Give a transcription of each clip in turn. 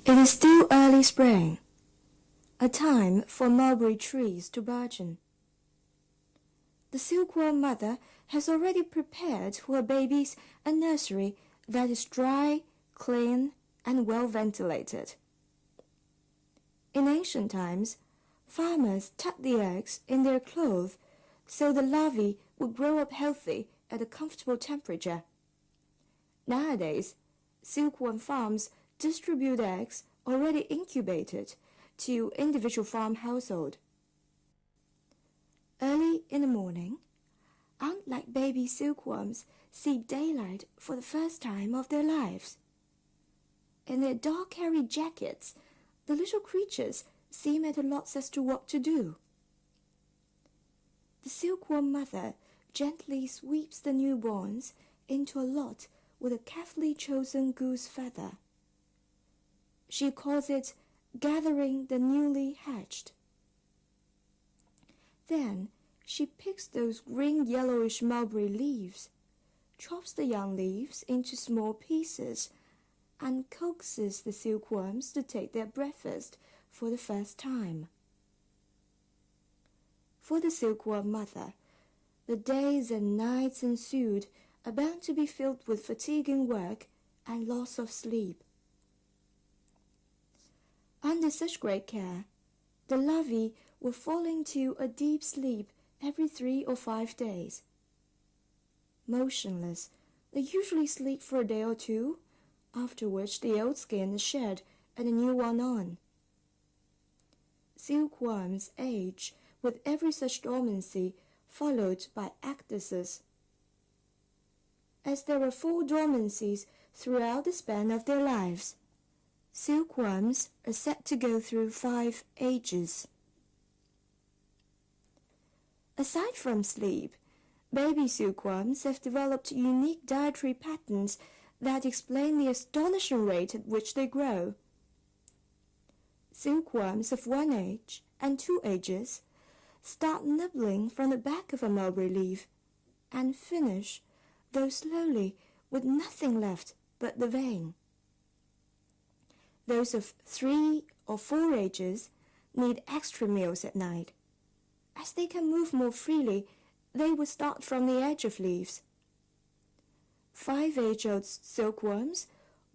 It is still early spring, a time for mulberry trees to burgeon. The silkworm mother has already prepared for her babies a nursery that is dry, clean, and well ventilated. In ancient times, farmers tucked the eggs in their clothes so the larvae would grow up healthy at a comfortable temperature. Nowadays, silkworm farms distribute eggs already incubated to individual farm household. Early in the morning, ant-like baby silkworms see daylight for the first time of their lives. In their dark hairy jackets, the little creatures seem at a loss as to what to do. The silkworm mother gently sweeps the newborns into a lot with a carefully chosen goose feather. She calls it gathering the newly hatched. Then she picks those green-yellowish mulberry leaves, chops the young leaves into small pieces, and coaxes the silkworms to take their breakfast for the first time. For the silkworm mother, the days and nights ensued are bound to be filled with fatiguing work and loss of sleep. Under such great care, the larvae will fall into a deep sleep every 3 or 5 days. Motionless, they usually sleep for a day or two, after which the old skin is shed and a new one on. Silkworms age with every such dormancy, followed by ecdysis. As there are 4 dormancies throughout the span of their lives, silkworms are said to go through 5 ages. Aside from sleep, baby silkworms have developed unique dietary patterns that explain the astonishing rate at which they grow. Silkworms of 1 age and 2 ages start nibbling from the back of a mulberry leaf and finish, though slowly, with nothing left but the vein. Those of 3 or 4 ages need extra meals at night. As they can move more freely, they will start from the edge of leaves. 5-age-old silkworms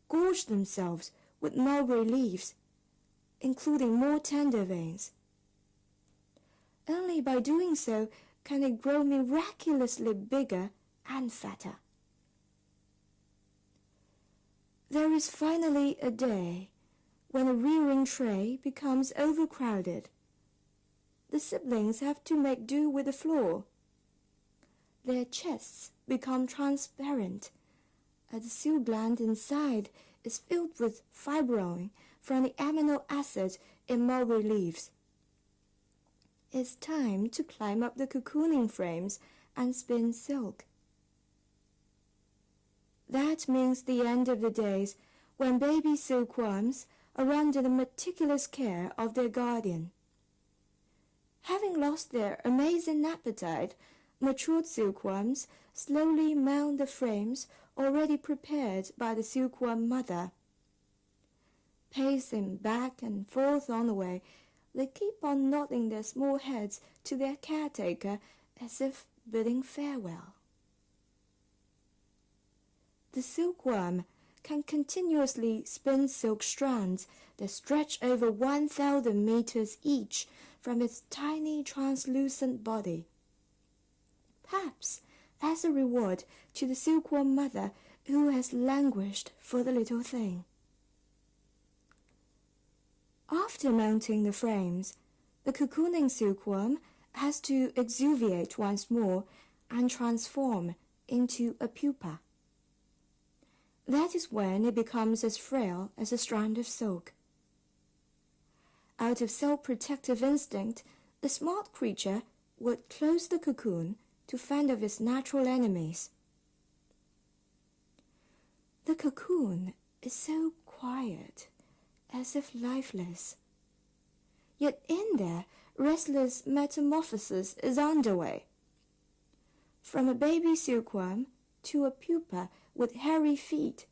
gorge themselves with mulberry leaves, including more tender veins. Only by doing so can they grow miraculously bigger and fatter. There is finally a day when a rearing tray becomes overcrowded. The siblings have to make do with the floor. Their chests become transparent, and the silk gland inside is filled with fibrin from the amino acid in mulberry leaves. It's time to climb up the cocooning frames and spin silk. That means the end of the days when baby silkworms are under the meticulous care of their guardian. Having lost their amazing appetite, matured silkworms slowly mount the frames already prepared by the silkworm mother. Pacing back and forth on the way, they keep on nodding their small heads to their caretaker as if bidding farewell. The silkworm can continuously spin silk strands that stretch over 1,000 meters each from its tiny translucent body. Perhaps as a reward to the silkworm mother who has languished for the little thing. After mounting the frames, the cocooning silkworm has to exuviate once more and transform into a pupa. That is when it becomes as frail as a strand of silk. Out of self-protective instinct, the smart creature would close the cocoon to fend off its natural enemies. The cocoon is so quiet, as if lifeless. Yet in there, restless metamorphosis is underway. From a baby silkworm to a pupa with hairy feet,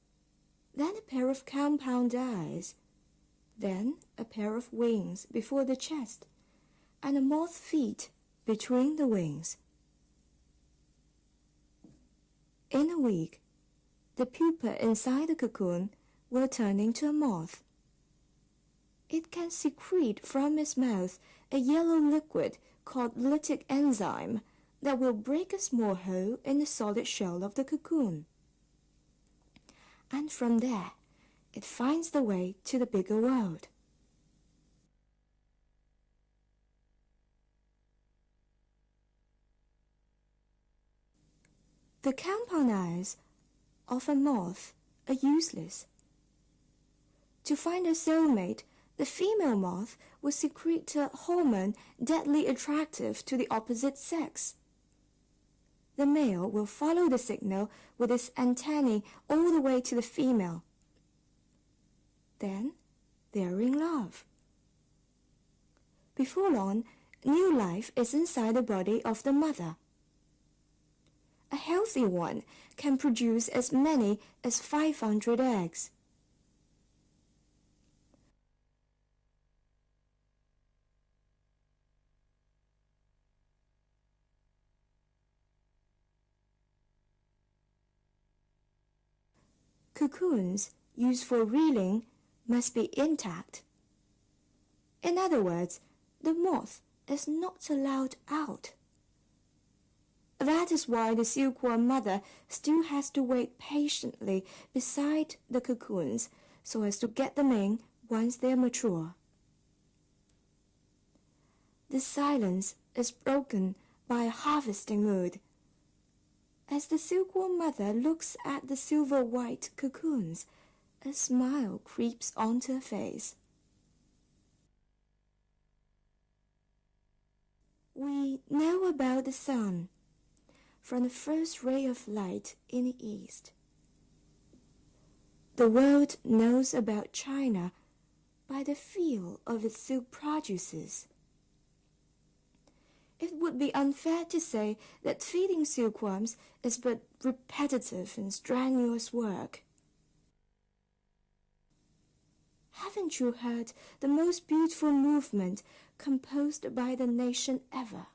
then a pair of compound eyes, then a pair of wings before the chest, and a moth feet between the wings. In a week, the pupa inside the cocoon will turn into a moth. It can secrete from its mouth a yellow liquid called lytic enzyme that will break a small hole in the solid shell of the cocoon. And from there, it finds the way to the bigger world. The compound eyes of a moth are useless. To find a soulmate, the female moth will secrete a hormone deadly attractive to the opposite sex. The male will follow the signal with its antennae all the way to the female. Then they are in love. Before long, new life is inside the body of the mother. A healthy one can produce as many as 500 eggs. Cocoons used for reeling must be intact. In other words, the moth is not allowed out. That is why the silkworm mother still has to wait patiently beside the cocoons so as to get them in once they are mature. The silence is broken by a harvesting mood. As the silkworm mother looks at the silver-white cocoons, a smile creeps onto her face. We know about the sun from the first ray of light in the east. The world knows about China by the feel of its silk produces. It would be unfair to say that feeding silkworms is but repetitive and strenuous work. Haven't you heard the most beautiful movement composed by the nation ever?